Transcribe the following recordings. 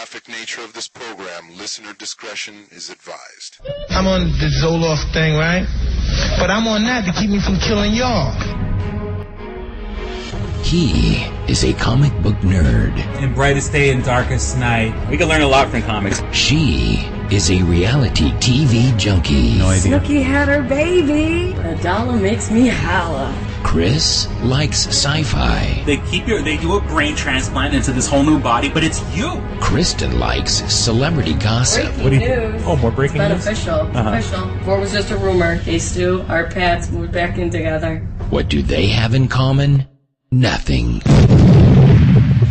graphic nature of this program, listener discretion is advised. I'm on the Zoloft thing, right? But I'm on that to keep me from killing y'all. He is a comic book nerd. In brightest day and darkest night. We can learn a lot from comics. She is a reality TV junkie. No idea. Snooki had her baby. A dollar makes me holla. Chris likes sci-fi. They do a brain transplant into this whole new body, but it's you. Kristyn likes celebrity gossip. Breaking news. Oh, more breaking news? It's official. It's official. Before it was just a rumor. Hey, Stu, our Pats moved back in together. What do they have in common? Nothing.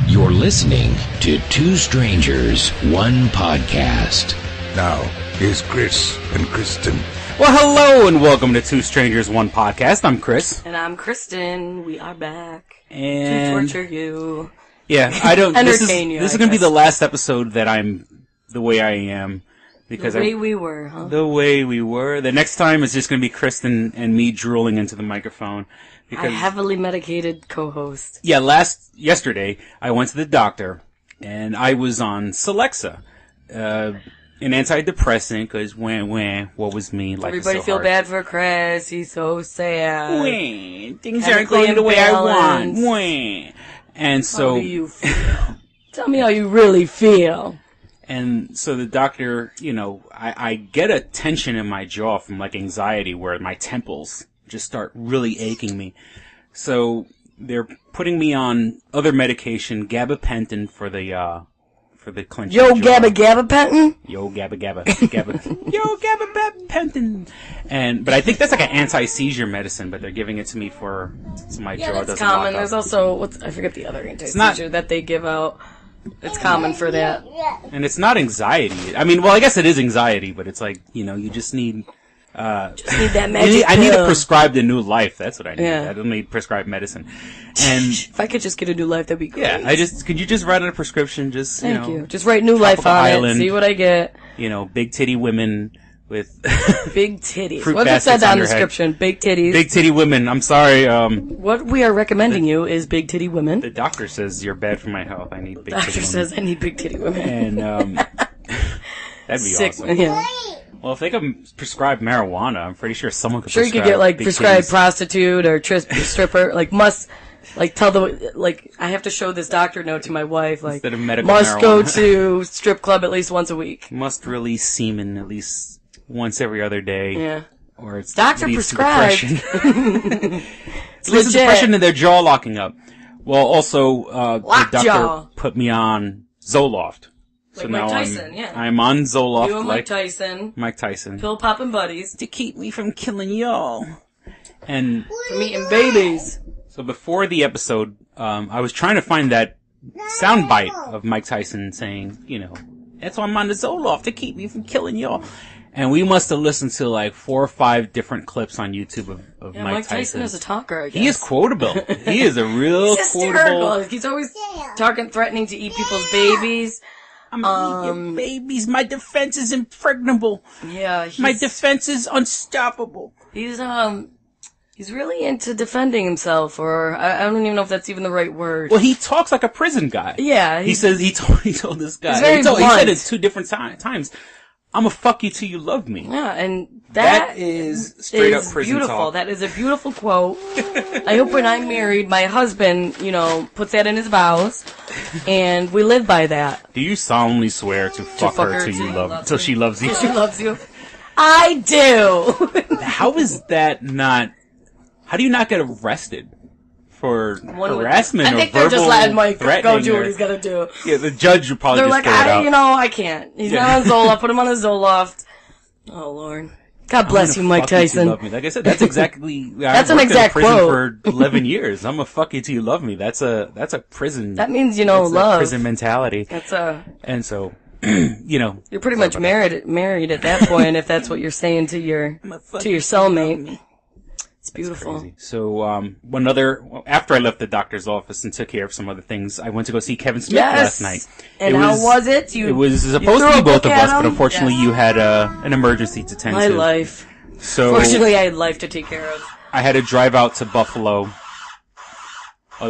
You're listening to Two Strangers, One Podcast. Now, here's Chris and Kristyn. Well, hello and welcome to Two Strangers, One Podcast. I'm Chris. And I'm Kristyn. We are back. And to torture you. Yeah, I don't... Entertain you, This is going to be the last episode that I'm the way I am. Because the way we were, huh? The way we were. The next time is just going to be Kristyn and me drooling into the microphone. Because a heavily medicated co-host. Yeah, yesterday, I went to the doctor, and I was on Celexa, an antidepressant, because what was me? Life Everybody is so feel hard. bad for Chris. He's so sad. Things aren't going the way I want. And so... How do you feel? Tell me how you really feel. And so the doctor, I get a tension in my jaw from, anxiety, where my temples just start really aching me. So they're putting me on other medication, gabapentin for the clenching Yo, jaw. gabapentin? Yo, Yo, gabapentin. But I think that's like an anti-seizure medicine, but they're giving it to me so my jaw doesn't that's common. lock up. There's also, I forget the other anti-seizure that they give out. It's common for that. And it's not anxiety. I mean, well, I guess it is anxiety, but it's like, you just need... just need that magic I need pill. to prescribe the new life. That's what I need. Yeah. I don't need prescribed medicine. And if I could just get a new life, that'd be great. yeah, could you just write on a prescription? Just Thank you. Just write new life on island, it. See what I get. Big titty women with big titties. fruit What's it baskets said on on the their head. description? Big titties. Big titty women. I'm sorry. What we are recommending you is big titty women. The doctor says you're bad for my health. I need big titty Doctor women. says I need big titty women. And that'd be Sick. awesome. Yeah. Well, if they could prescribe marijuana, I'm pretty sure someone could. Sure, you could get big prescribed titties. prostitute or stripper. I have to show this doctor note to my wife. Instead of medical must marijuana. go to strip club at least once a week. Must release semen at least once every other day. Yeah. Or it's Doctor leads to prescribed. depression. It's legit. depression and their jaw locking up. Well, also, the doctor Lockjaw. put me on Zoloft. Like Mike Tyson, yeah. I'm on Zoloft. You and like Mike Tyson. Mike Tyson. Pill popping buddies. To keep me from killing y'all. And From eating babies. so before the episode, I was trying to find that soundbite of Mike Tyson saying, that's why I'm on the Zoloft, to keep me from killing y'all. And we must have listened to 4 or 5 different clips on YouTube of Mike Tyson. is a talker, I guess. He is quotable. He is a real He's quotable. hysterical. He's always talking, threatening to eat people's babies. I'm gonna eat your babies. My defense is impregnable. Yeah, My defense is unstoppable. He's really into defending himself, or I don't even know if that's even the right word. Well, he talks like a prison guy. Yeah, he says he told this guy. He's very he blunt. said it 2 different times. I'm gonna fuck you till you love me. Yeah, and that is straight up prison beautiful. talk. That is a beautiful quote. I hope when I'm married, my husband, puts that in his vows, and we live by that. Do you solemnly swear to fuck her till she loves you? Till she loves you. I do. How is that not? How do you not get arrested for harassment or verbal I think they're just letting Mike go threatening do or- what he's gonna do. Yeah, the judge would probably They're just like, throw it out. I can't. He's not on Zoloft. Put him on a Zoloft. Oh, Lord. God bless you, Mike Fuck you till you Tyson. love me. Like I said, that's exactly. That's I an worked in exact prison quote. for 11 years. I'm a fuck you till you love me. That's a prison. That means, that's love. a prison mentality. And so, You're pretty much married at that point if that's what you're saying to your cellmate. It's beautiful. Crazy. So, after I left the doctor's office and took care of some other things, I went to go see Kevin Smith last night. And how was it? It was supposed to be both of us, but unfortunately you had an emergency to tend to. My life. So, fortunately, I had life to take care of. I had to drive out to Buffalo. Oh,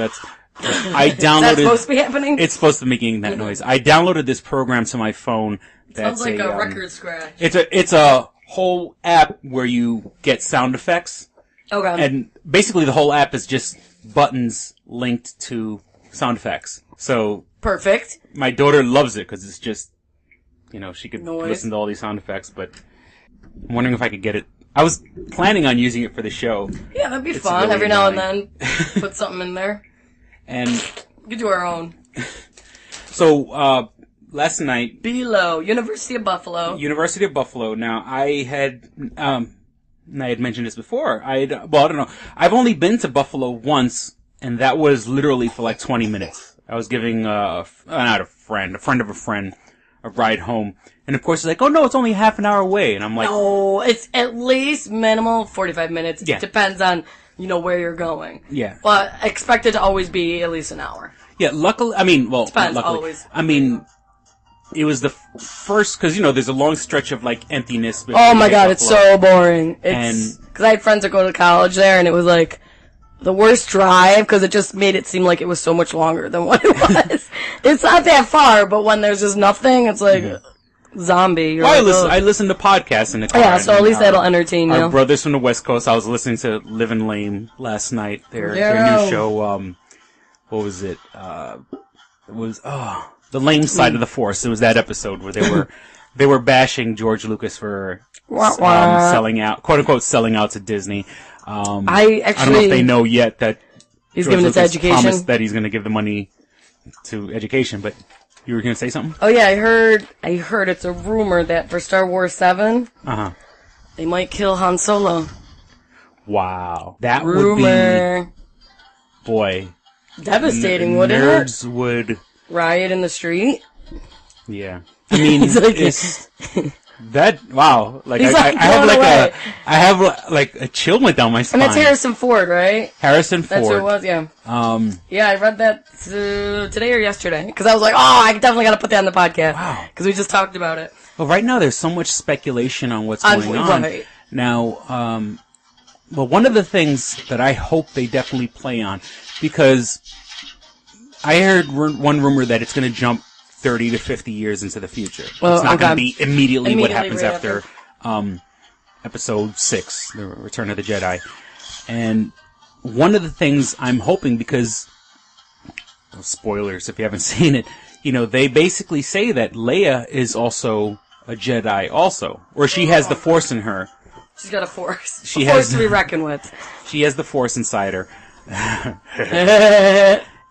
I downloaded. Is that supposed to be happening? It's supposed to be making that noise. I downloaded this program to my phone. Sounds like a record scratch. It's a whole app where you get sound effects. Okay. And basically the whole app is just buttons linked to sound effects. So perfect. My daughter loves it because it's just, she could noise. Listen to all these sound effects, but I'm wondering if I could get it. I was planning on using it for the show. Yeah, that'd be fun. Really every now and then, put something in there. And we could do our own. So, last night... Below, University of Buffalo. University of Buffalo. Now, I had mentioned this before. I don't know. I've only been to Buffalo once, and that was literally for like 20 minutes. I was giving, not a friend of a friend, a ride home. And of course, he's like, oh no, it's only half an hour away. And I'm like... No, it's at least minimal 45 minutes. It depends on, where you're going. Yeah. But expect it to always be at least an hour. Yeah, luckily, depends, luckily. Always. It was the first, because, there's a long stretch of, like, emptiness. Oh my god, it's so boring. Because I had friends that go to college there, and it was, like, the worst drive, because it just made it seem like it was so much longer than what it was. It's not that far, but when there's just nothing, it's like... zombie. Well, I listen to podcasts in the car. Yeah, so at least that'll entertain you. Our brothers from the West Coast, I was listening to Livin' Lame last night. Their new show, what was it? It was, The Lame Side of the Force. It was that episode where they were bashing George Lucas for selling out, quote unquote, selling out to Disney. I don't know if they know yet that he's George giving it to education. Promised that he's going to give the money to education, but you were going to say something? Oh yeah, I heard it's a rumor that for Star Wars 7, they might kill Han Solo. Wow. That rumor. Would be, boy. Devastating, wouldn't it? Nerds would... riot in the street? Yeah. I mean, wow. Like, I have like a chill went down my spine. And that's Harrison Ford, right? Harrison Ford. That's who it was, yeah. Yeah, I read that today or yesterday. Because I was like, I definitely got to put that on the podcast. Wow. Because we just talked about it. Well, right now there's so much speculation on what's going on. Right. Now, one of the things that I hope they definitely play on, because I heard one rumor that it's going to jump 30 to 50 years into the future. Well, it's not going to be immediately what happens right after Episode 6, The Return of the Jedi. And one of the things I'm hoping, because, spoilers if you haven't seen it, they basically say that Leia is also a Jedi also. Or she has the Force in her. She's got a Force. She has Force to be reckoned with. She has the Force inside her.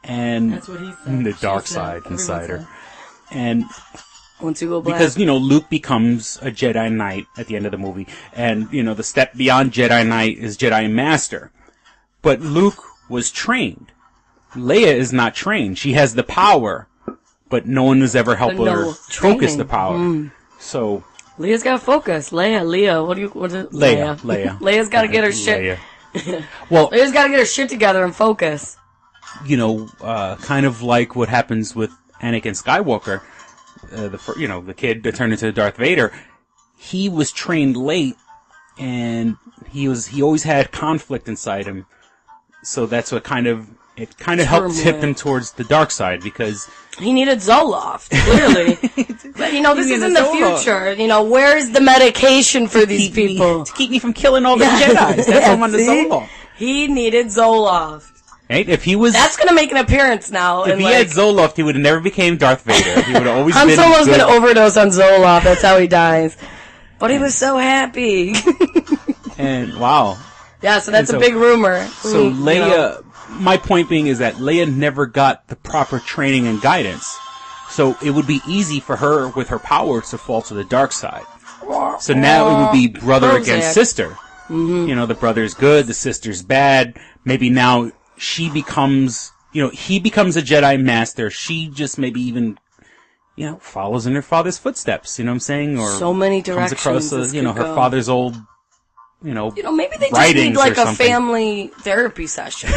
And that's what he said. The dark side inside her. And once you go black. Because, Luke becomes a Jedi Knight at the end of the movie. And, the step beyond Jedi Knight is Jedi Master. But Luke was trained. Leia is not trained. She has the power, but no one has ever helped her focus the power. So Leia's got to focus. Leia. What is it? Leia. Leia's got to get her shit. Well, Leia's got to get her shit together and focus. Kind of like what happens with Anakin Skywalker, the kid that turned into Darth Vader. He was trained late, and he always had conflict inside him. So that's what kind of helped tip him towards the dark side, because he needed Zoloft, clearly. But this is in the future. Where's the medication for these people to keep me from killing all the Jedis? That's why I'm on the Zoloft. He needed Zoloft. Right? If he was, that's gonna make an appearance now. If he had Zoloft, he would have never became Darth Vader. He would have always Han been. Solo's gonna overdose on Zoloft. That's how he dies. But he was so happy. And wow. Yeah, so that's a big rumor. So Leia, my point being is that Leia never got the proper training and guidance. So it would be easy for her, with her powers, to fall to the dark side. So now it would be brother against sister. Mm-hmm. The brother's good, the sister's bad. Maybe now she becomes, he becomes a Jedi Master. She just maybe even, follows in her father's footsteps. You know what I'm saying? Or so many directions. comes across, her father's old maybe they just writings need like or a something. family therapy session.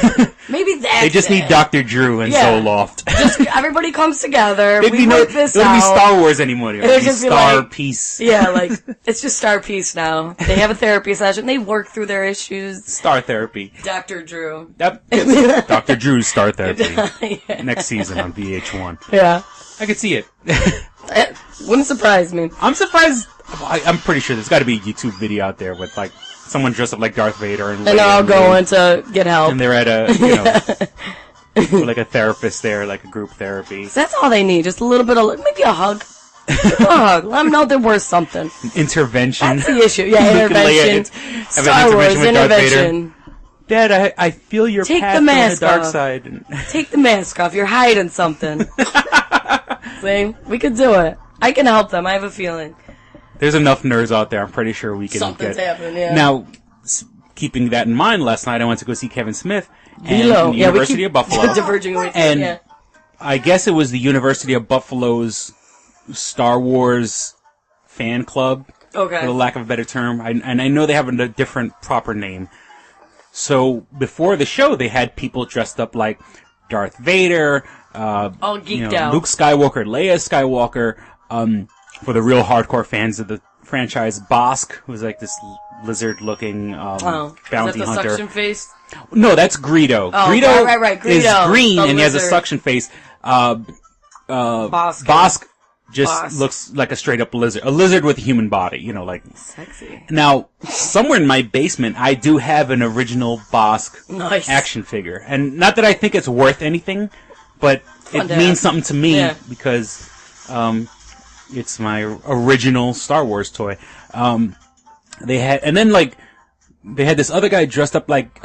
Maybe that's They just need Dr. Drew and Zoloft. Just everybody comes together. It'd We work this it wouldn't be out. Star Wars anymore. It would be just be Star like- Peace. Yeah, like it's just Star Peace now. They have a therapy session. They work through their issues. Star Therapy. Dr. Drew. Dr. Drew's Star Therapy. Yeah. Next season on VH1. Yeah. I could see it. It wouldn't surprise me. I'm surprised. I'm pretty sure there's got to be a YouTube video out there with like someone dressed up like Darth Vader and And they're all going to get help. and they're at a with, like a therapist there, like a group therapy. That's all they need. Just a little bit of, maybe a hug. Give them a hug. Let them know they're worth something. Intervention. That's the issue. Yeah, Luke and Leia intervention. have an Star Wars, intervention with Darth Vader. intervention. Dad, I feel your Take path the to mask the dark off. side. Take the mask off. You're hiding something. See? We could do it. I can help them. I have a feeling. There's enough nerds out there. I'm pretty sure we can Something's get. happening, yeah. Now, keeping that in mind, last night I went to go see Kevin Smith and Below. the Yeah, we University keep of Buffalo. diverging away from And yeah. I guess it was the University of Buffalo's Star Wars fan club, Okay. for the lack of a better term. And I know they have a different proper name. So before the show, they had people dressed up like Darth Vader, All geeked out. Luke Skywalker, Leia Skywalker. For the real hardcore fans of the franchise, Bosk, who's like this lizard-looking Oh. bounty Is that the hunter. suction face? No, that's Greedo. Oh, Greedo, right. is Greedo, green the and he has a lizard. suction face. Bosk just Bosk. looks like a straight-up lizard. A lizard with a human body, like... Sexy. Now, somewhere in my basement, I do have an original Bosk Nice. action figure. And not that I think it's worth anything, but Fun it to means have. something to me Yeah. because it's my original Star Wars toy. They had this other guy dressed up like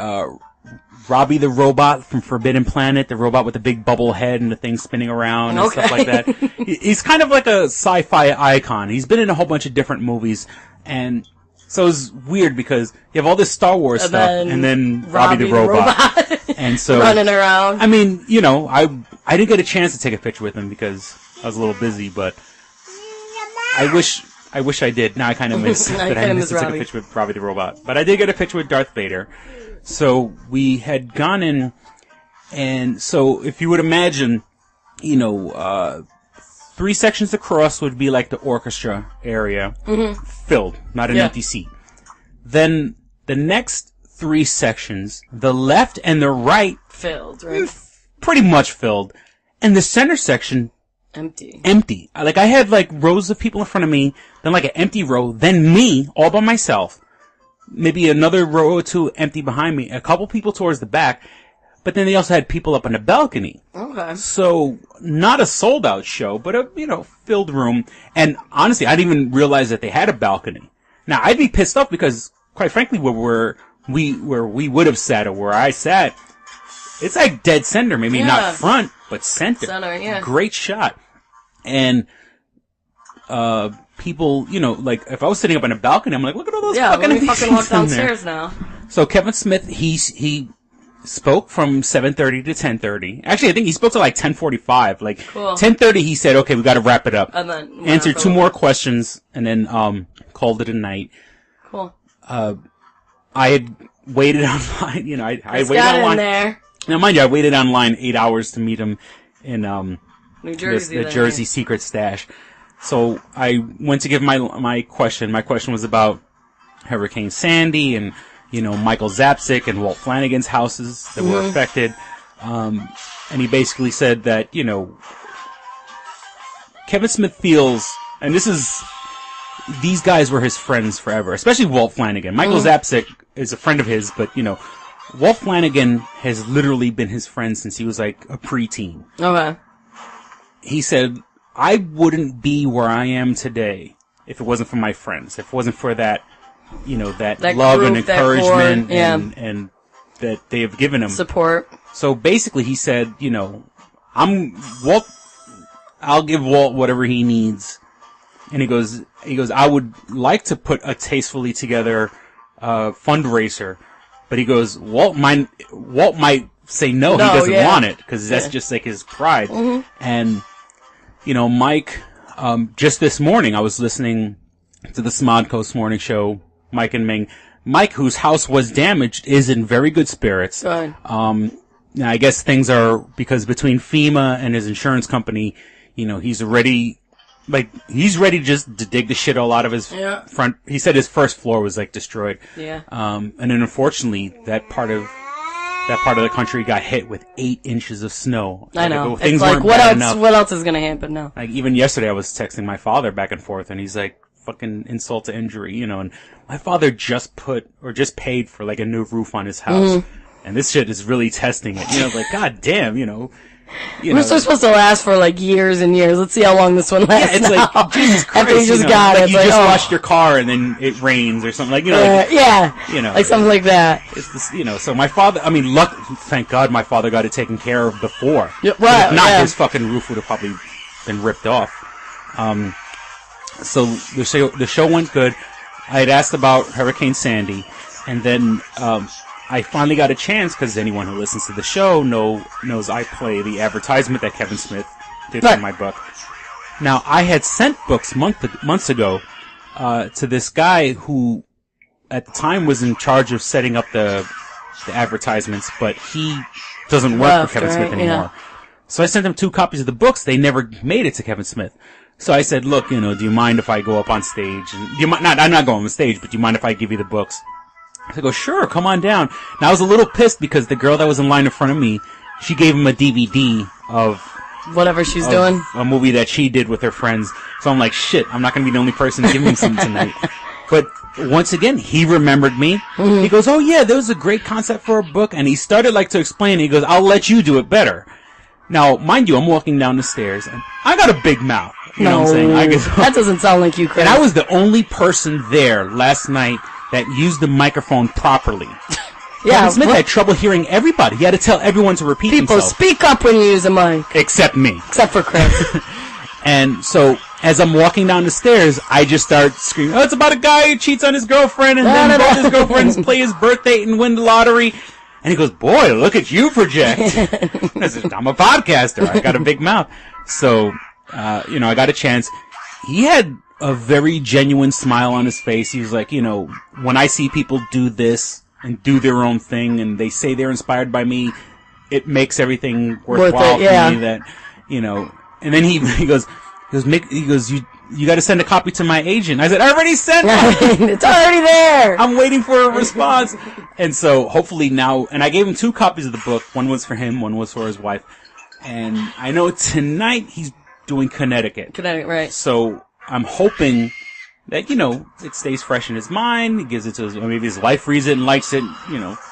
Robbie the robot from Forbidden Planet, the robot with the big bubble head and the thing spinning around and stuff like that. He's kind of like a sci-fi icon. He's been in a whole bunch of different movies, and so it's weird because you have all this Star Wars stuff, and then Robbie the robot. And so running around. I mean, I didn't get a chance to take a picture with him because I was a little busy, but I wish I did. Now I kind of miss that I missed to take a picture with Robbie the robot. But I did get a picture with Darth Vader. So we had gone in, and so if you would imagine, 3 sections across would be like the orchestra area, filled, not an empty seat. Then the next 3 sections, the left and the right, Filled, right? pretty much filled, and the center section Empty. empty. Like I had like rows of people in front of me, then like an empty row, then me all by myself. Maybe another row or 2 empty behind me, a couple people towards the back, but then they also had people up on the balcony. Okay. So not a sold out show, but a filled room. And honestly, I didn't even realize that they had a balcony. Now I'd be pissed off because, quite frankly, where we would have sat or where I sat, it's like dead center. Maybe not front, but center. Center, yeah. Great shot. And people, like if I was sitting up on a balcony, I'm like, look at all those Let me fucking fucking walk in there. downstairs now. So Kevin Smith, he spoke from 7:30 to 10:30. Actually, I think he spoke to like 10:45. Like Cool. 10:30, he said, "Okay, we got to wrap it up." And then Answered 2 more questions, and then called it a night. Cool. I had waited online. I waited Got in online. there. Now, mind you, I waited online 8 hours to meet him in New Jersey. the Jersey secret stash. So I went to give my question. My question was about Hurricane Sandy and, Michael Zapsik and Walt Flanagan's houses that were affected. And he basically said that, Kevin Smith feels, and these guys were his friends forever, especially Walt Flanagan. Michael Zapsik is a friend of his, but, Walt Flanagan has literally been his friend since he was like a preteen. Okay. He said, I wouldn't be where I am today if it wasn't for my friends, if it wasn't for that, that love and group, that encouragement core, and that they have given him. Support. So basically he said, I'll give Walt whatever he needs. And he goes, I would like to put a tastefully together, fundraiser, but he goes, Walt might say no, he doesn't want it, because that's just like his pride. And, Mike, just this morning, I was listening to the Smod Coast Morning Show, Mike and Ming, Mike, whose house was damaged, is in very good spirits. Good. I guess things are, because between FEMA and his insurance company, he's ready just to dig the shit all out of his front. He said his first floor was destroyed. Yeah. And then unfortunately, that part of the country got hit with 8 inches of snow. I know. Things it's weren't bad enough. What else is gonna happen now? Even yesterday I was texting my father back and forth, and he's like, fucking insult to injury, and my father just paid for a new roof on his house. Mm-hmm. And this shit is really testing it. God damn, We're so supposed to last for years and years. Let's see how long this one lasts. Yeah, it's Jesus Christ. After you just got it. You just washed your car and then it rains or something. Something like that. It's this, so my father, thank God my father got it taken care of before. Yeah, right. If not, his fucking roof would have probably been ripped off. So the show went good. I had asked about Hurricane Sandy, and then, I finally got a chance, because anyone who listens to the show knows I play the advertisement that Kevin Smith did for my book. Now, I had sent books months ago to this guy who, at the time, was in charge of setting up the advertisements, but he doesn't work for Kevin Smith anymore. Yeah. So I sent him 2 copies of the books. They never made it to Kevin Smith. So I said, look, do you mind if I go up on stage? I'm not going on stage, but do you mind if I give you the books? I go, sure, come on down. Now, I was a little pissed because the girl that was in line in front of me, she gave him a DVD of whatever she's doing, a movie that she did with her friends. So I'm like, shit, I'm not going to be the only person giving him something tonight. But once again, he remembered me. Mm-hmm. He goes, oh yeah, that was a great concept for a book. And he started to explain it. He goes, I'll let you do it better. Now, mind you, I'm walking down the stairs and I got a big mouth. You know what I'm saying? That doesn't sound like you, Chris. And I was the only person there last night that used the microphone properly. Yeah, Kevin Smith had trouble hearing everybody. He had to tell everyone to repeat himself. People, speak up when you use a mic. Except me. Except for Chris. And so, as I'm walking down the stairs, I just start screaming, oh, it's about a guy who cheats on his girlfriend, and then both his girlfriends play his birthday and win the lottery. And he goes, boy, look at you project. I said, I'm a podcaster. I got a big mouth. So, I got a chance. He had a very genuine smile on his face. He was like, when I see people do this and do their own thing and they say they're inspired by me, it makes everything worthwhile for me that, and then he goes, you got to send a copy to my agent. I said, I already sent it. It's already there. I'm waiting for a response. And so hopefully now, and I gave him 2 copies of the book. One was for him, one was for his wife. And I know tonight he's doing Connecticut. Connecticut, right. So I'm hoping that, it stays fresh in his mind. He gives it to maybe his wife reads it and likes it,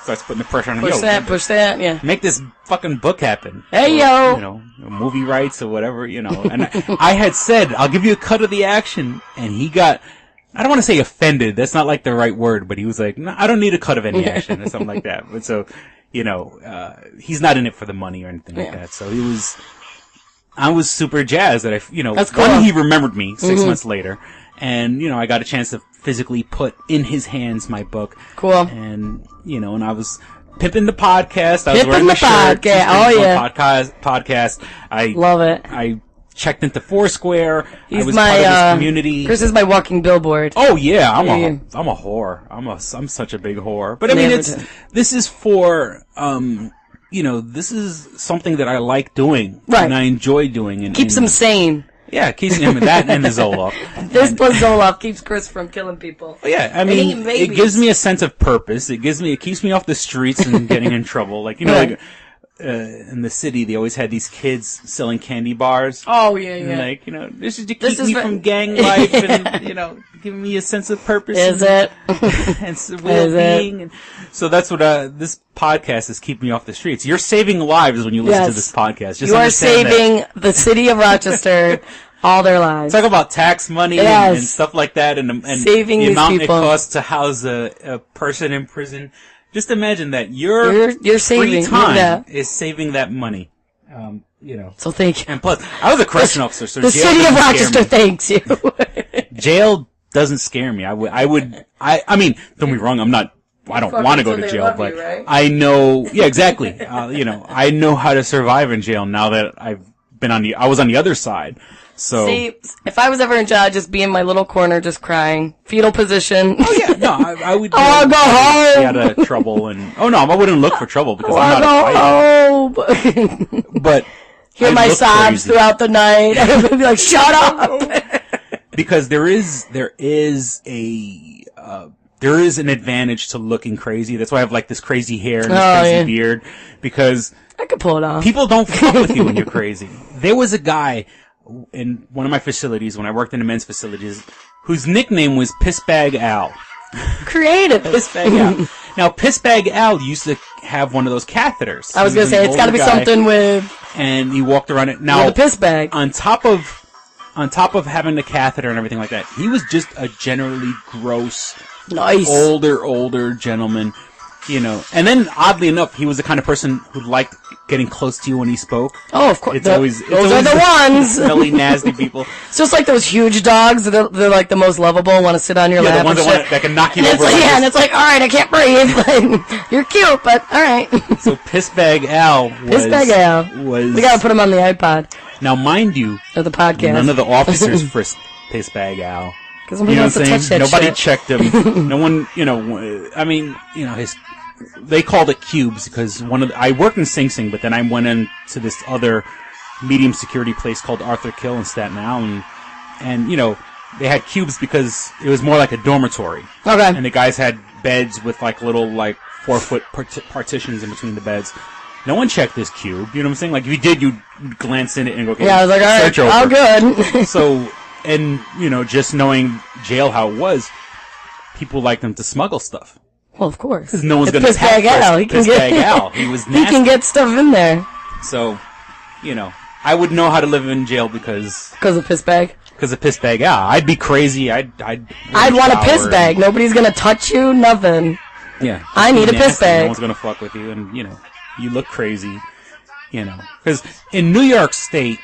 starts putting the pressure on him. Push that, yeah. Make this fucking book happen. Hey, yo! Movie rights or whatever, And I had said, I'll give you a cut of the action. And he got, I don't want to say offended. That's not the right word, but he was like, no, I don't need a cut of any action or something like that. But so, he's not in it for the money or anything like that. So I was super jazzed that That's cool. He remembered me 6 months later. And, I got a chance to physically put in his hands my book. Cool. And, and I was pimping the podcast. I was pimping wearing the shirt. Podcast. Oh, yeah. Podcast. I love it. I checked into Foursquare. He's I was my, part of this community. Chris is my walking billboard. Oh, yeah. I'm a whore. I'm such a big whore. But, this is for, this is something that I like doing. Right. And I enjoy doing. And keeps him sane. Yeah, keeps him that and the Zoloft. This plus Zoloft keeps Chris from killing people. Yeah, it gives me a sense of purpose. It keeps me off the streets and getting in trouble. In the city, they always had these kids selling candy bars. Oh, yeah. And this is to keep me from gang life and, giving me a sense of purpose. Is it? And well-being. And so that's what, this podcast is keeping me off the streets. You're saving lives when you listen to this podcast. You are saving the city of Rochester all their lives. Talk about tax money and stuff like that and saving the amount people. it costs to house a person in prison. Just imagine that your saving free time is saving that money. So thank you. And plus, I was a correction officer, so the city of Rochester thanks you. Jail doesn't scare me. I mean, don't be wrong. I don't want to go to jail, but right? I know, exactly. I know how to survive in jail now that I was on the other side. So, see, if I was ever in jail, I'd just be in my little corner just crying. Fetal position. oh yeah, no, I would I wanna go home. stay out of trouble I wouldn't look for trouble because I'm not a fighter. But hear my sobs throughout the night. I'd be like, shut up. Because there is an advantage to looking crazy. That's why I have like this crazy hair and this crazy beard. Because I could pull it off. People don't fuck with you when you're crazy. There was a guy in one of my facilities when I worked in the men's facilities whose nickname was Pissbag Al. Creative. Pissbag Al. Now, Pissbag Al used to have one of those catheters. I was going to say, it's got to be something with... And he walked around it. Now, with a piss bag. On top of having the catheter and everything like that, he was just a generally gross, older gentleman, you know. And then, oddly enough, he was the kind of person who liked getting close to you when he spoke. Oh, of course. Those are the ones. Smelly, nasty people. It's just like those huge dogs. They're like the most lovable and want to sit on your lap. The ones that can knock you over. And it's like, all right, I can't breathe. Like, you're cute, but all right. So Pissbag Al was... We got to put him on the iPod. Now, mind you... Or the podcast. None of the officers frisked Pissbag Al. Because nobody wants to touch that Nobody shit. checked him. No one, they called it cubes because I worked in Sing Sing, but then I went into this other medium security place called Arthur Kill in Staten Island, and they had cubes because it was more like a dormitory. Okay. And the guys had beds with like little 4-foot partitions in between the beds. No one checked this cube. You know what I'm saying? Like if you did, you'd glance in it and go, okay, yeah, I was like, all right, all good. So, and just knowing jail how it was, people liked them to smuggle stuff. Well, of course. Because no one's going to Pissbag Al. He was nasty. He can get stuff in there. So, I would know how to live in jail because of Pissbag. Because of Pissbag Al. I'd be crazy. I'd want a piss bag. Nobody's going to touch you. Nothing. Yeah. I need a piss bag. No one's going to fuck with you, and you look crazy. Because in New York State,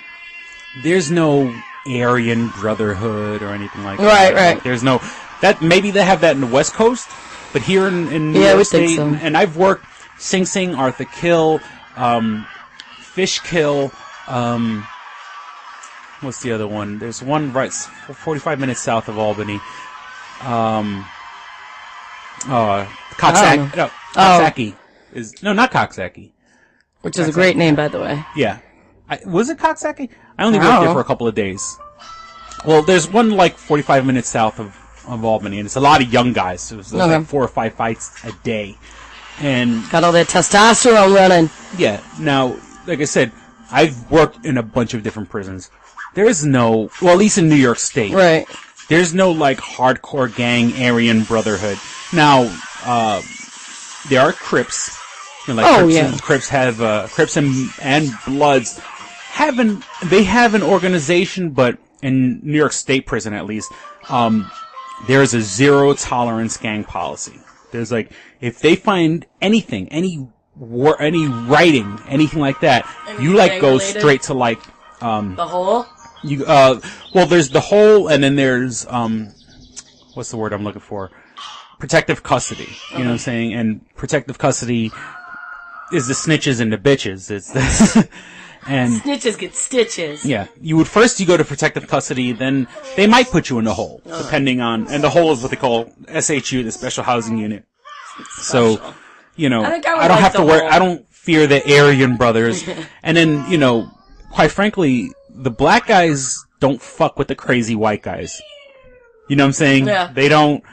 there's no Aryan Brotherhood or anything like that. Right. There's no that. Maybe they have that in the West Coast. But here in New York State, and I've worked Sing Sing, Arthur Kill, Fish Kill, what's the other one? There's one right 45 minutes south of Albany. Coxsackie. Not Coxsackie. Which is a great name, by the way. Yeah. Was it Coxsackie? I only worked there for a couple of days. Well, there's one 45 minutes south of Albany, and it's a lot of young guys. So it's like 4 or 5 fights a day, and got all that testosterone running. Yeah. Now, like I said, I've worked in a bunch of different prisons. There's no, at least in New York State, right? There's no hardcore gang Aryan Brotherhood. Now, there are Crips. Crips have Crips and Bloods have an organization, but in New York State prison at least. There's a zero tolerance gang policy. There's if they find anything, any writing, anything like that, you go straight to the hole. There's the hole, and then there's what's the word I'm looking for? Protective custody. You know what I'm saying? And protective custody is the snitches and the bitches. It's this. And snitches get stitches. Yeah. You go to protective custody, then they might put you in the hole, depending on, and the hole is what they call SHU, the Special Housing Unit. So, I don't have to worry, I don't fear the Aryan brothers. And then, quite frankly, the black guys don't fuck with the crazy white guys. You know what I'm saying? Yeah. They don't,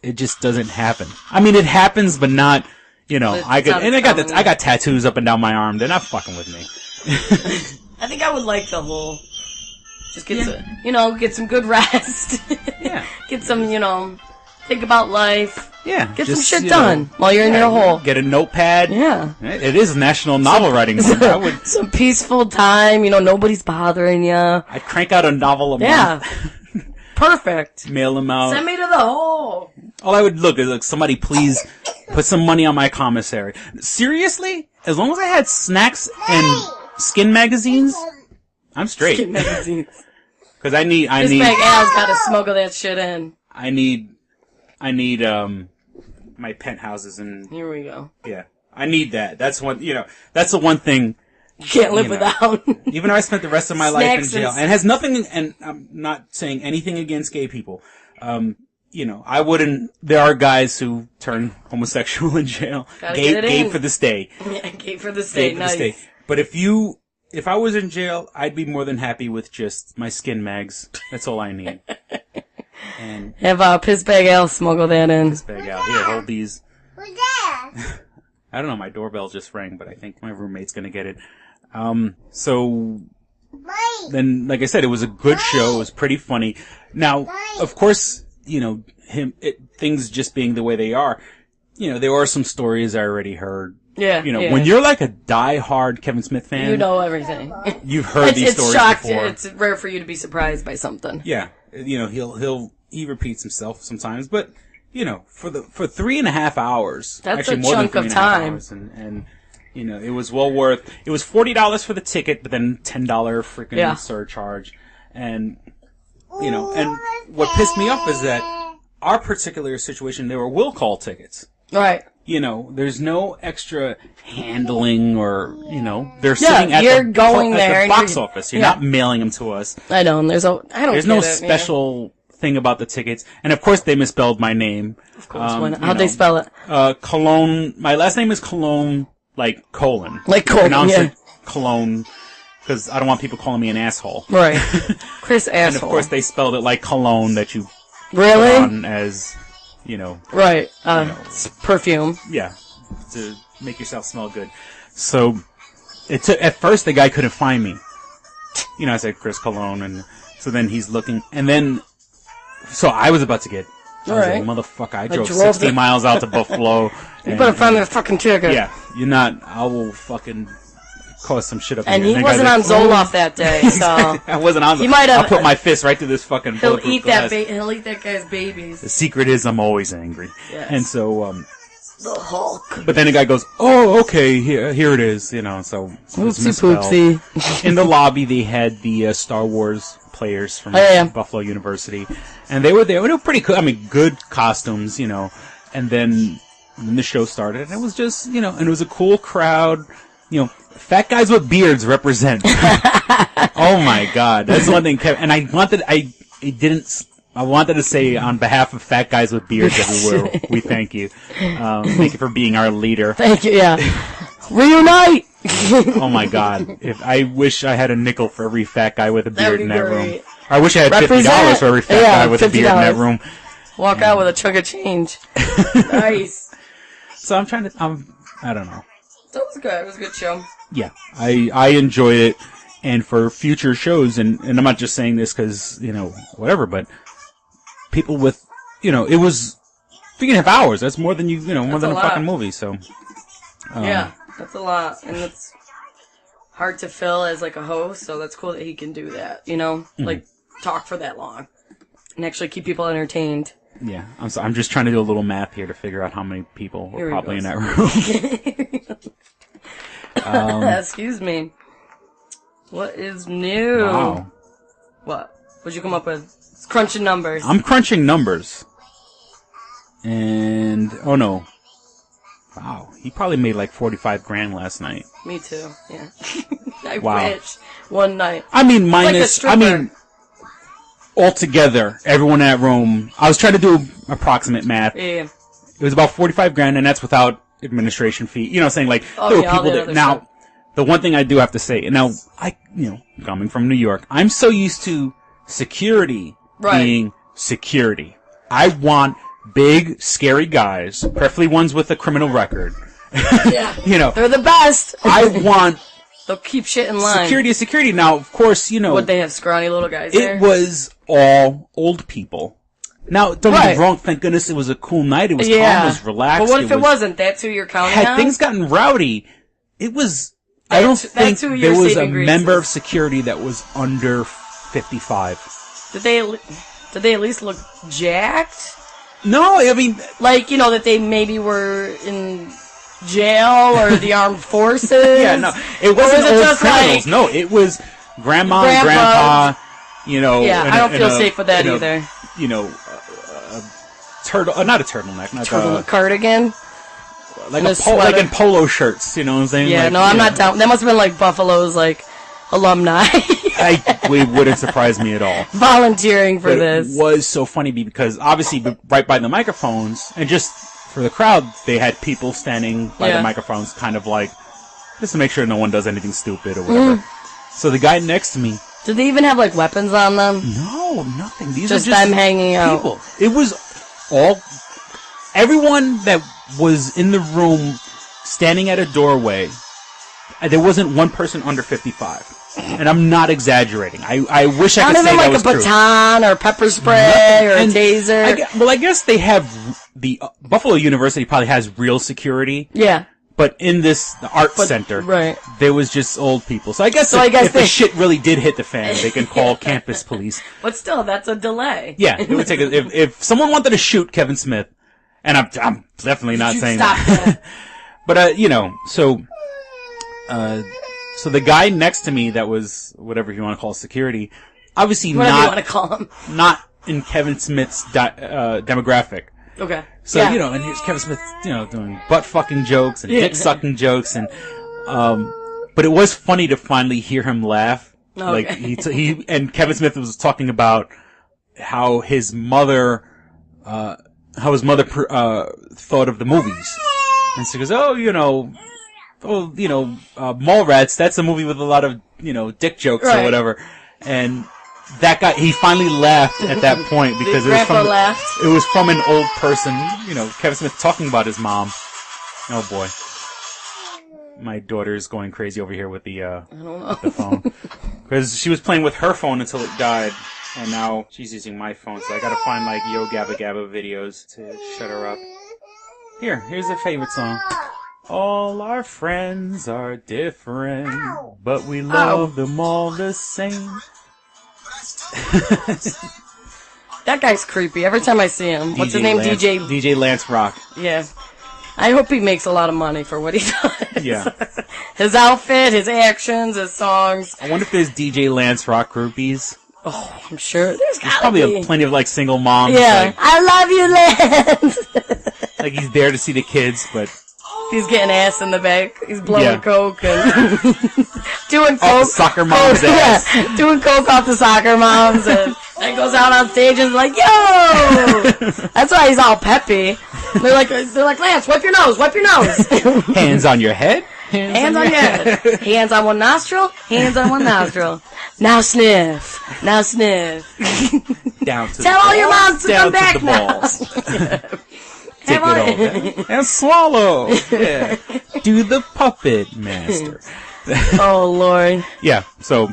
it just doesn't happen. I mean, it happens, but not, I got tattoos up and down my arm. They're not fucking with me. I think I would like the whole. Just get get some good rest. Yeah. Get some, think about life. Yeah. Get some shit done while you're in your hole. Get a notepad. Yeah. It is National Novel Writing Month. Some peaceful time. Nobody's bothering you. I'd crank out a novel a month. Perfect. Mail them out. Send me to the hole. All I would look is somebody please put some money on my commissary. Seriously? As long as I had snacks and skin magazines, I'm straight. Skin magazines. Because I need. Pissbag Al's got to smuggle that shit in. I need my penthouses and. Here we go. Yeah, I need that. That's one. That's the one thing You can't live without. Even though I spent the rest of my life in jail, and and has nothing, and I'm not saying anything against gay people. I wouldn't, there are guys who turn homosexual in jail. Gay for the stay. Yeah, gay for the stay, nice. But if I was in jail, I'd be more than happy with just my skin mags. That's all I need. And have Pissbag Al smuggle that in. Pissbag Al. Here, hold these. Who's that? I don't know, my doorbell just rang, but I think my roommate's gonna get it. So then, like I said, it was a good show. It was pretty funny. Now, of course, things just being the way they are, there are some stories I already heard. Yeah. When you're like a die-hard Kevin Smith fan, you know everything. You've heard these stories before. It's rare for you to be surprised by something. Yeah. He repeats himself sometimes, but, for 3.5 hours. That's actually a more chunk than 3.5 of time. hours, and it was well worth, it was $40 for the ticket, but then $10 freaking surcharge. And, and what pissed me off is that our particular situation, they were will call tickets. Right. There's no extra handling or, they're sitting at the box office. You're not mailing them to us. I know, and there's no special thing about the tickets. And of course they misspelled my name. Of course. How'd they spell it? Cologne. My last name is Cologne, like colon. Like colon, Pronounce it Cologne, because I don't want people calling me an asshole. Right. Chris asshole. And of course they spelled it like cologne that you really? put on as, Right. Perfume. Yeah. To make yourself smell good. So, at first the guy couldn't find me. I said Chris Cologne, and so then he's looking, and then, so I was about to get, I was like, motherfucker, I drove 60 miles out to Buffalo. You better find me a fucking ticket. Yeah. You're not, I will fucking cause some shit up and here. He wasn't on Zoloft that day, so. I wasn't on Zoloft. He might have. I'll put my fist right through this fucking He'll eat that guy's babies. The secret is I'm always angry. Yes. And so, the Hulk. But then the guy goes, oh, okay, here it is, so. Oopsie poopsie. In the lobby, they had the Star Wars players from Buffalo University. And they were there. They were pretty cool. I mean, good costumes, And then the show started, and it was just, and it was a cool crowd. Fat guys with beards represent. Oh my God, that's one thing. And I wanted to say on behalf of fat guys with beards everywhere, we thank you. Thank you for being our leader. Thank you. Yeah. Reunite. Oh my God, I wish I had a nickel for every fat guy with a beard in that room. I wish I had $50 for every fat guy with a beard in that room. Walk out with a chunk of change. Nice. So I don't know. That was good. It was a good show. Yeah, I enjoyed it, and for future shows, and I'm not just saying this because, whatever, but people with, it was 3.5 hours. That's more than more than a fucking movie, so. Yeah, that's a lot, and it's hard to fill as like a host, so that's cool that he can do that, like talk for that long, and actually keep people entertained. Yeah, I'm just trying to do a little math here to figure out how many people were probably in that room. Excuse me. What is new? Wow. What? What'd you come up with? It's crunching numbers. I'm crunching numbers. And, oh no. Wow. He probably made like $45,000 last night. Me too, yeah. I wish. One night. I mean, altogether, everyone in that room, I was trying to do approximate math. Yeah. It was about $45,000, and that's without administration fee. Saying like, there were people that, now, the one thing I do have to say, and now, coming from New York, I'm so used to security being security. I want big, scary guys, preferably ones with a criminal record. Yeah. They're the best. I want... They'll keep shit in line. Security is security. Now, of course, Would they have scrawny little guys there? It was all old people. Now, don't get me wrong, thank goodness it was a cool night. It was calm, it was relaxed. But what if it wasn't? That's who you're counting on? Had things gotten rowdy, it was... I don't think there was a member of security that was under 55. Did they at least look jacked? No, I mean... Like, that they maybe were in jail or the armed forces? Yeah, no. It wasn't old criminals. No, it was grandma and grandpa, Yeah, I don't feel safe with that either. Turtle, not a turtleneck. Not cardigan? like in polo shirts, you know what I'm saying? Yeah, like, no, I'm not down. That must have been like Buffalo's like alumni. We wouldn't surprise me at all. Volunteering for this. It was so funny because obviously right by the microphones, and just for the crowd, they had people standing by the microphones, kind of like, just to make sure no one does anything stupid or whatever. So the guy next to me... Did they even have like weapons on them? No, nothing. These just are just them hanging people. out. It was everyone that was in the room standing at a doorway. There wasn't one person under 55. And I'm not exaggerating. I wish I could say that was true. Not even like a baton or pepper spray or a taser. I guess they have the Buffalo University probably has real security. Yeah. But in the art center, right, there was just old people. So I guess if the shit really did hit the fan, they can call campus police. But still, that's a delay. Yeah, it would take if someone wanted to shoot Kevin Smith, and I'm definitely not saying that. But so the guy next to me that was whatever you want to call security, obviously whatever you want to call him, not in Kevin Smith's demographic. Okay. So, and here's Kevin Smith, doing butt-fucking jokes and dick-sucking jokes, and, but it was funny to finally hear him laugh. Okay. Like, and Kevin Smith was talking about how his mother, thought of the movies. And so he goes, Mallrats, that's a movie with a lot of, dick jokes or whatever. And that guy, he finally laughed at that point because it was from an old person, Kevin Smith talking about his mom. Oh boy. My daughter's going crazy over here with the phone. Because she was playing with her phone until it died, and now she's using my phone, so I gotta find like Yo Gabba Gabba videos to shut her up. Here's a favorite song. All our friends are different, but we love them all the same. That guy's creepy. Every time I see him. What's his name? DJ Lance Rock. Yeah. I hope he makes a lot of money for what he does. Yeah. His outfit, his actions, his songs. I wonder if there's DJ Lance Rock groupies. Oh, I'm sure. There's probably plenty of like single moms. Yeah. Like, I love you, Lance. Like he's there to see the kids, but he's getting ass in the back. He's blowing coke and doing coke. Off the soccer mom's ass. Yeah, doing coke off the soccer moms, and then goes out on stage and is like, "Yo!" That's why he's all peppy. They're like, Lance, wipe your nose, wipe your nose. Hands on your head. Hands on your head. Hands on one nostril. Hands on one nostril. Now sniff. Now sniff. Down to Tell all your moms to down come back to the now. balls. Take it all down. And swallow. Yeah. Do the puppet master. Oh, Lord. Yeah, so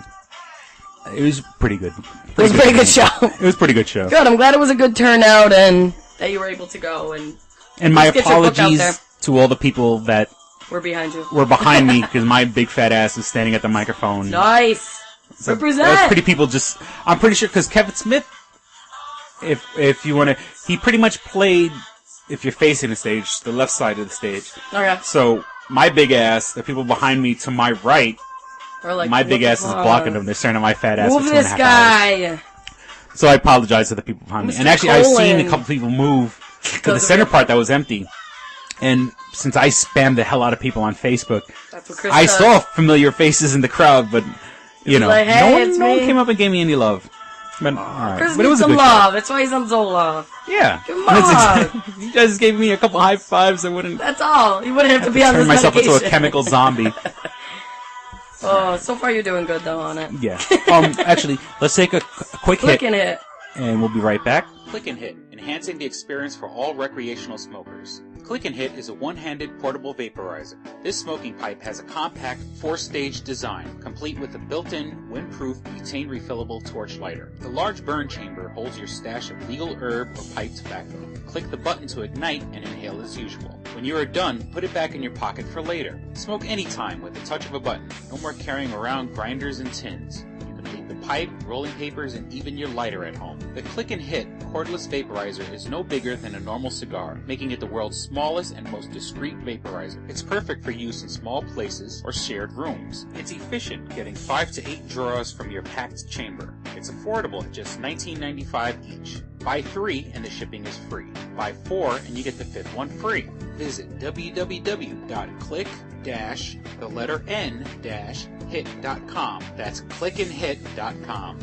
it was pretty good. It was a pretty good show. It was a pretty good show. Good. I'm glad it was a good turnout and that you were able to go. And my apologies to all the people that were behind you. Were behind me because my big fat ass is standing at the microphone. Nice. So represent. Those pretty people I'm pretty sure because Kevin Smith, if you want to, he pretty much played, if you're facing the stage, the left side of the stage. Okay. So my big ass, the people behind me to my right, like, my big ass is blocking them. They're staring at my fat ass Move for 2.5 this guy. hours. So I apologize to the people behind me. And actually, I've seen a couple people move to the center part that was empty. And since I spammed the hell out of people on Facebook, I saw familiar faces in the crowd, but like, hey, no one came up and gave me any love. But, all right. Chris But it was needs a some good love. show. That's why he's on Zoloft. Yeah. Come on. You guys gave me a couple high fives. I wouldn't. That's all. You wouldn't have to be on turn this myself medication. into a chemical zombie. Oh, so far you're doing good though on it. Yeah. Actually, let's take a quick Click and hit. And we'll be right back. Click and Hit, enhancing the experience for all recreational smokers. Click and Hit is a one-handed portable vaporizer. This smoking pipe has a compact 4-stage design, complete with a built-in, windproof, butane refillable torch lighter. The large burn chamber holds your stash of legal herb or pipe tobacco. Click the button to ignite and inhale as usual. When you are done, put it back in your pocket for later. Smoke anytime with the touch of a button. No more carrying around grinders and tins. Leave the pipe, rolling papers, and even your lighter at home. The Click and Hit cordless vaporizer is no bigger than a normal cigar, making it the world's smallest and most discreet vaporizer. It's perfect for use in small places or shared rooms. It's efficient, getting 5 to 8 draws from your packed chamber. It's affordable at just $19.95 each. Buy 3 and the shipping is free. Buy 4 and you get the 5th one free. Visit www.click-n-hit.com. That's clickandhit.com.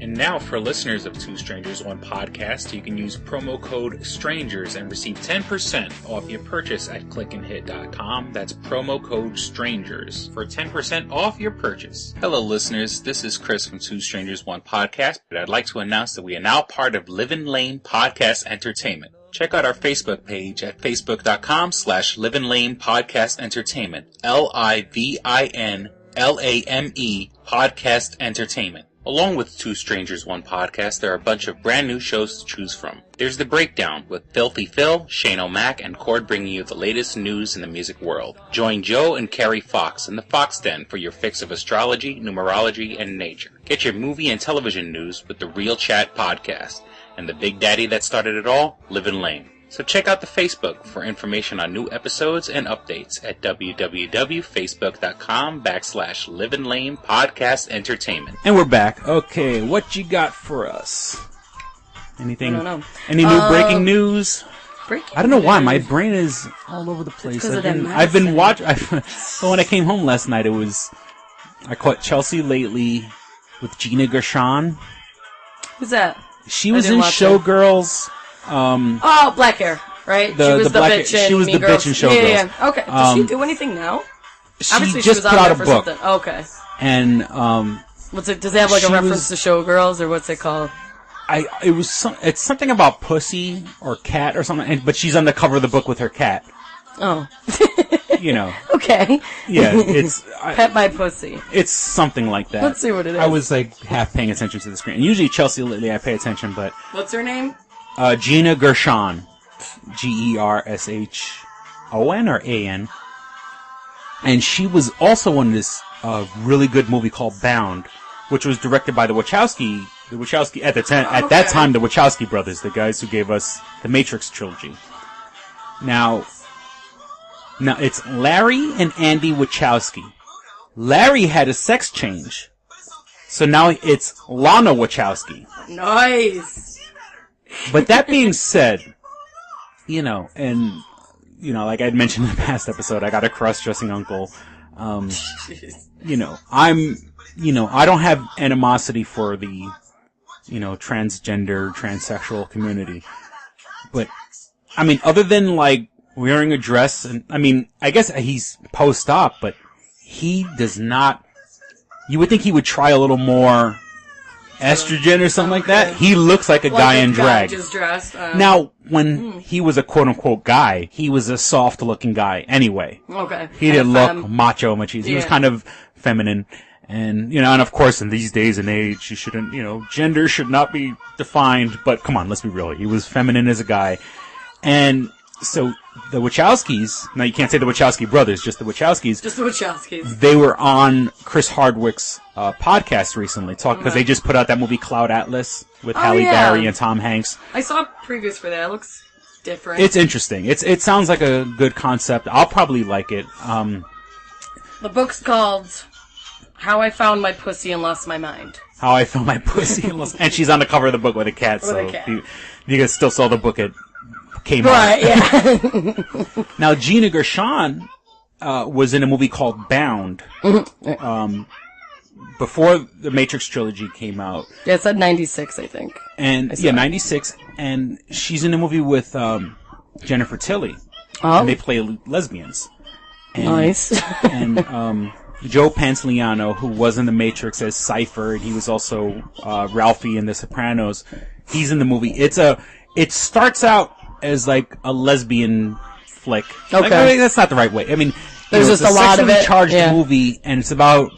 And now for listeners of Two Strangers, One Podcast, you can use promo code STRANGERS and receive 10% off your purchase at clickandhit.com. That's promo code STRANGERS for 10% off your purchase. Hello listeners, this is Chris from Two Strangers, One Podcast, but I'd like to announce that we are now part of Livin' Lame Podcast Entertainment. Check out our Facebook page at facebook.com/Livin' Lame Podcast Entertainment. LIVINLAME Podcast Entertainment. Along with Two Strangers, One Podcast, there are a bunch of brand new shows to choose from. There's The Breakdown with Filthy Phil, Shane O'Mac, and Cord bringing you the latest news in the music world. Join Joe and Carrie Fox in the Fox Den for your fix of astrology, numerology, and nature. Get your movie and television news with the Real Chat Podcast. And the big daddy that started it all, Livin' Lame. So check out the Facebook for information on new episodes and updates at www.facebook.com/Livin' Lame Podcast Entertainment. And we're back. Okay, what you got for us? Anything? I don't know. Any new breaking news? I don't know why my news. brain is all over the place. I've been watching. So when I came home last night, I caught Chelsea Lately with Gina Gershon. Who's that? She was in Showgirls. Oh, black hair, right? She was the bitch in She was Mean the Girls. bitch in Showgirls. Yeah. Okay. Does she do anything now? Obviously, She just was on put out there a for book. something. Okay. And What's it? Does it have like a reference to Showgirls or what's it called? It's something about pussy or cat or something. But she's on the cover of the book with her cat. Oh. You know. Okay. Yeah, it's Pet My Pussy. It's something like that. Let's see what it is. I was like half paying attention to the screen. And usually Chelsea Lately I pay attention, but What's her name? Gina Gershon, Gershon or AN, and she was also in this really good movie called Bound, which was directed by the Wachowski at that time, the Wachowski brothers, the guys who gave us the Matrix trilogy. Now it's Larry and Andy Wachowski. Larry had a sex change, so now it's Lana Wachowski. Nice. But that being said, like I'd mentioned in the past episode, I got a cross-dressing uncle. I don't have animosity for the, transgender, transsexual community. But, other than, wearing a dress, and, I guess he's post-op, but he does not, you would think he would try a little more estrogen or something like that. He looks like a guy in drag. Just dressed. Now, when he was a quote-unquote guy, he was a soft-looking guy anyway. Okay. He didn't look macho. He was kind of feminine. And, and of course, in these days and age, you shouldn't, gender should not be defined. But come on, let's be real. He was feminine as a guy. And so the Wachowskis, now you can't say the Wachowski brothers, just the Wachowskis. Just the Wachowskis. They were on Chris Hardwick's podcast recently, because they just put out that movie Cloud Atlas with Halle Berry and Tom Hanks. I saw previews for that. It looks different. It's interesting. It sounds like a good concept. I'll probably like it. The book's called How I Found My Pussy and Lost My Mind. How I Found My Pussy and Lost... And she's on the cover of the book with a cat, you guys still saw the book at Kmart. Right, yeah. Now, Gina Gershon was in a movie called Bound. Before the Matrix trilogy came out. Yeah, it said 96, I think. And 96. And she's in a movie with Jennifer Tilly. Oh. And they play lesbians. And, nice. And Joe Pantoliano, who was in the Matrix as Cypher, and he was also Ralphie in The Sopranos. He's in the movie. It starts out as like a lesbian flick. Okay. That's not the right way. There's just a lot of it. It's a sexually charged movie, and it's about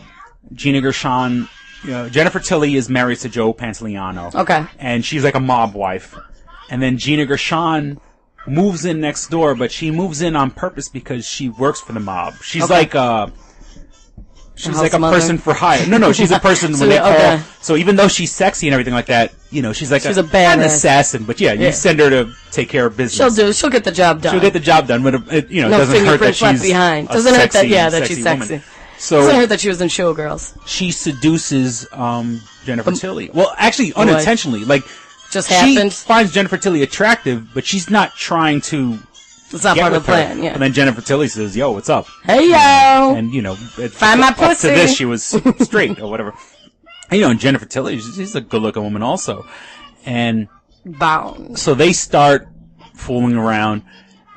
Gina Gershon. Jennifer Tilly is married to Joe Pantoliano. Okay. And she's like a mob wife. And then Gina Gershon moves in next door, but she moves in on purpose because she works for the mob. She's like a person for hire. No, she's a person when they call. So even though she's sexy and everything like that, she's like she's a badass. An assassin. But you send her to take care of business. She'll get the job done. She'll get the job done, but it doesn't hurt that she's behind. Doesn't hurt that she's sexy. Woman. So doesn't hurt that she was in Showgirls. She seduces Jennifer Tilly. Well, actually, unintentionally. Just happened. She finds Jennifer Tilly attractive, but she's not trying to. It's not part of the plan, yeah. And then Jennifer Tilly says, "Yo, what's up?" Hey, yo! And find my pussy. To this, she was straight or whatever. And Jennifer Tilly, she's a good-looking woman also. And bound. So they start fooling around,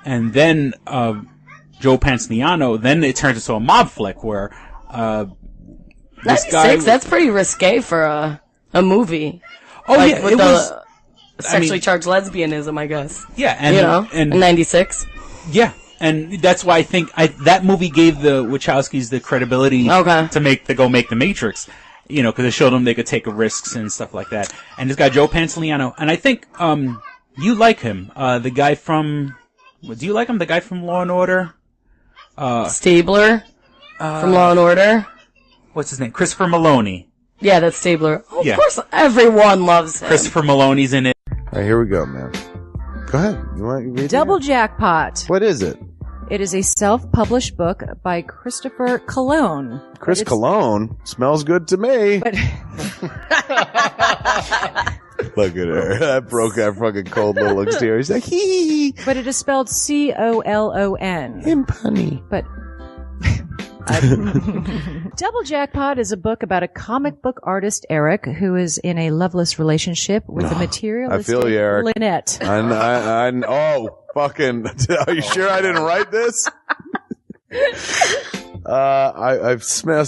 and then Joe Pantoliano. Then it turns into a mob flick where this guy. That's pretty risque for a movie. Oh yeah, it was. Sexually charged lesbianism, I guess. Yeah, and in 96. Yeah, and that's why I think that movie gave the Wachowskis the credibility to make the Matrix. Because it showed them they could take risks and stuff like that. And this guy Joe Pantoliano, and I think you like him, the guy from. Do you like him? The guy from Law and Order. Stabler from Law and Order. What's his name? Christopher Maloney. Yeah, that's Stabler. Of course, everyone loves him. Christopher Maloney's in it. All right, here we go, man. Go ahead. You want to read Double Jackpot. What is it? It is a self-published book by Christopher Cologne. Chris Cologne smells good to me. But look at her. That broke that fucking cold little exterior. He's like, hee. But it is spelled Colon. Him punny. But Double Jackpot is a book about a comic book artist, Eric, who is in a loveless relationship with a materialistic I feel you, Eric. Lynette. Oh, fucking. Are you sure I didn't write this?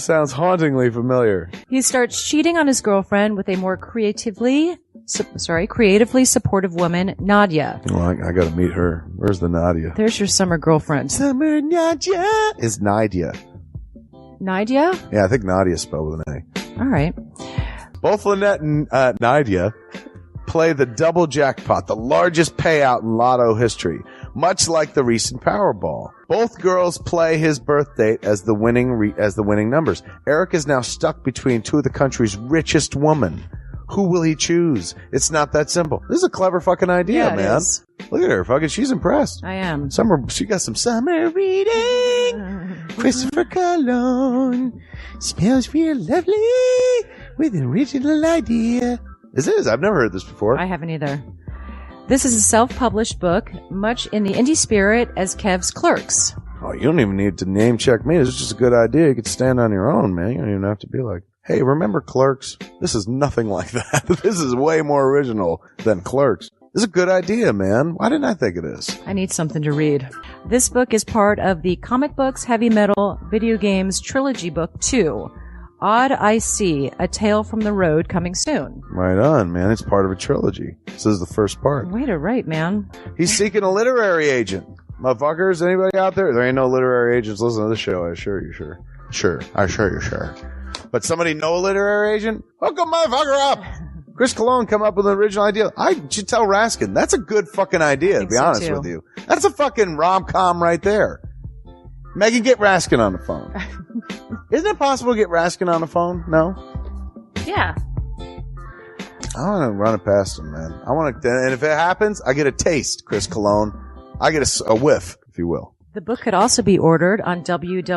Sounds hauntingly familiar. He starts cheating on his girlfriend with a more creatively supportive woman, Nadia. Well, I gotta meet her. Where's the Nadia? There's your summer girlfriend. Summer Nadia is Nadia. Nadia? Yeah, I think Nadia's spelled with an A. All right. Both Lynette and Nadia play the double jackpot, the largest payout in lotto history, much like the recent Powerball. Both girls play his birth date as the winning numbers. Eric is now stuck between two of the country's richest women. Who will he choose? It's not that simple. This is a clever fucking idea, man. Is. Look at her, fucking. She's impressed. I am. She got some summer reading. Christopher Cologne smells real lovely with an original idea. This is. I've never heard this before. I haven't either. This is a self-published book, much in the indie spirit as Kev's Clerks. Oh, you don't even need to name check me. This is just a good idea. You could stand on your own, man. You don't even have to be like, hey, remember Clerks? This is nothing like that. This is way more original than Clerks. This is a good idea, man. Why didn't I think of this? I need something to read. This book is part of the Comic Books, Heavy Metal, Video Games Trilogy Book 2. Odd I See, A Tale from the Road, coming soon. Right on, man. It's part of a trilogy. This is the first part. Way to write, man. He's seeking a literary agent. Motherfuckers, anybody out there? There ain't no literary agents listening to this show. I assure you, sure. Sure. I assure you, sure. But somebody know a literary agent? Hook a motherfucker up! Chris Cologne come up with an original idea. I should tell Raskin. That's a good fucking idea, to be honest with you. That's a fucking rom-com right there. Megan, get Raskin on the phone. Isn't it possible to get Raskin on the phone? No? Yeah. I want to run it past him, man. And if it happens, I get a taste, Chris Cologne. I get a whiff, if you will. The book could also be ordered on www.lulu.com.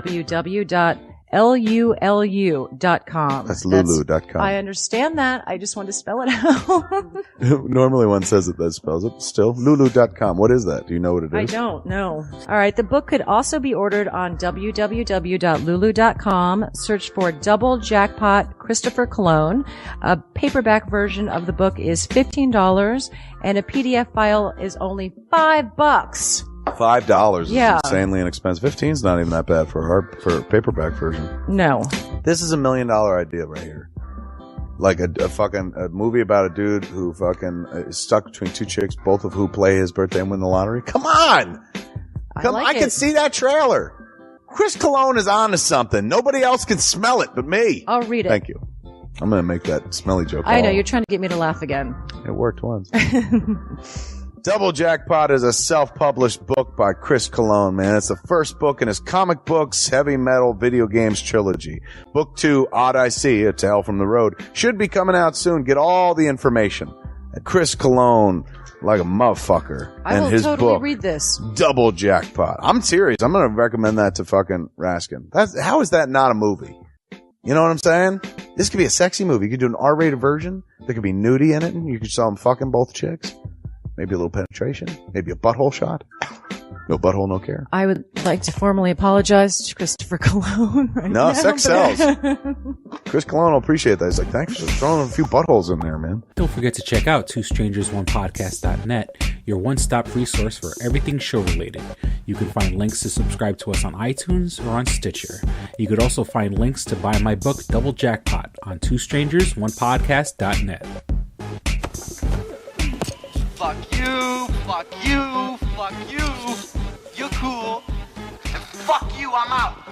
That's lulu.com. I understand that. I just want to spell it out. Normally one says it that spells it. Still, lulu.com. What is that? Do you know what it is? I don't know. All right. The book could also be ordered on www.lulu.com. Search for Double Jackpot Christopher Cologne. A paperback version of the book is $15 and a PDF file is only $5. $5 is Yeah. insanely inexpensive. 15 is not even that bad for a paperback version. No. This is $1 million idea right here. Like a movie about a dude who fucking is stuck between two chicks, both of who play his birthday and win the lottery. Come on! I can see that trailer. Chris Cologne is on to something. Nobody else can smell it but me. I'll read it. Thank you. I'm going to make that smelly joke. I know. You're trying to get me to laugh again. It worked once. Double Jackpot is a self-published book by Chris Cologne, man. It's the first book in his Comic Books, Heavy Metal, Video Games trilogy. Book 2, Odd I See, A Tale from the Road, should be coming out soon. Get all the information at Chris Cologne, like a motherfucker. I will his totally book, read this. Double Jackpot. I'm serious. I'm going to recommend that to fucking Raskin. How is that not a movie? You know what I'm saying? This could be a sexy movie. You could do an R-rated version. There could be nudity in it, and you could show them fucking both chicks. Maybe a little penetration. Maybe a butthole shot. No butthole, no care. I would like to formally apologize to Christopher Cologne. No, sex sells. Chris Cologne will appreciate that. He's like, thanks for throwing a few buttholes in there, man. Don't forget to check out twostrangersonePodcast.net, your one-stop resource for everything show-related. You can find links to subscribe to us on iTunes or on Stitcher. You could also find links to buy my book, Double Jackpot, on twostrangersonepodcast.net. Fuck you, fuck you, fuck you. You're cool. And fuck you, I'm out.